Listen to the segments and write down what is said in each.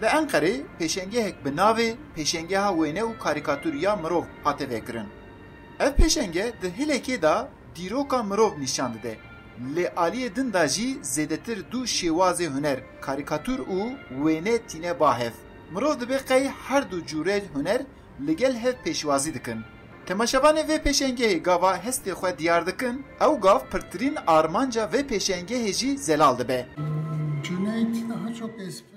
Li Enqerê pêşengehek bi navê Pêşengeha Wêne û Karîkatûriya Mirov hate vekirin. Ev pêşenge di hilekê da dîroka mirov nîşan dide. Lê aliyê din da jî zêdetir du şêwazê huner, karîkatûr û wêne tîne bahev. Mirov dibe qey her du cûrê huner li gel hev pêşwazî dikin. Temaşevanê vê pêşengehê gava hestê xwe diyar dikin, ew gav pirtirîn armanca vê pêşengehê jî zelal dibe.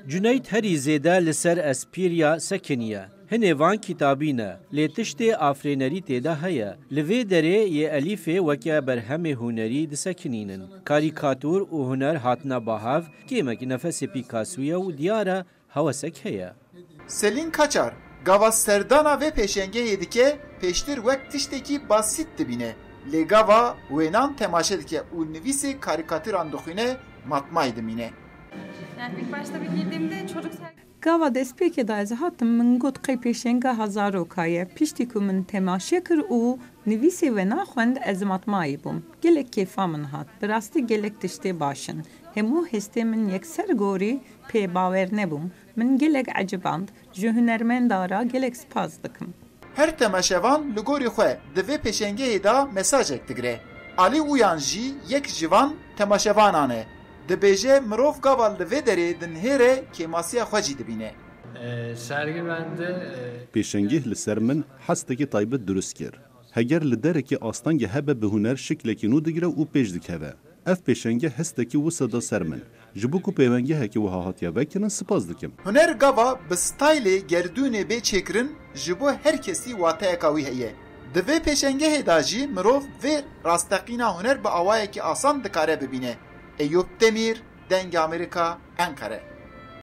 Cüneyt herî zêde li ser espîriya sekiniye. Hinê van kitabî ne, lê tiştê afrênerî têde heye. Li vê derê yê elîfê weke berhemê hunerî disekinînin. Karîkatûr û huner hatine bahav, kêmekî nefesê Picassoya û diyara hewesek heye. Selîn Kaçar, gava serdana vê pêşengehê dike pêştir wek tiştekî basit dibîne. Lê gava wênan temaşe dike û nivîsê karîkatûran dixwîne matmayê dimîne. Yani ilk başta bir girdiğimde çocuk Gava destpêkê da ez hatim min got qey pêşengeha zarokaye piştî ku min temaşe kir û nivîsê ve naxwend ez matmayî bûm. Gelek kêfa min hat. Bi rastî gelek tiştê başin. Hemû hestê min yekser gorî pê bawer nebûm. Min gelek eciband. Ji hunermendara gelek spas dikim. Her temaşevan li gorî xwe di vê pêşengehê da mesajek digire. Alî uyan jî yek jivan temaşevanan e. Dibêje mirov gava li vê derê di nihêre kêmasiya xwe jî dibîne. Sergi bende Pêşengeh li ser min hestekî taybet durist kir. Heger li derekî astangê hebe bi huner şiklekî nû digire û pêş dikeve. Ev pêşengeh hestekî wisa da ser min. Ji bo ku pêvengehekî wiha hatiye vekirin spas dikim. Huner gava bi staylê gerdûnê bê çêkirin ji bo her kesî wateyeka wî heye. Di vê pêşengehê da jî mirov vê rasteqîna huner bi awayekî asan dikare bibîne. Eyüp Demir, Deng Amerika, Ankara.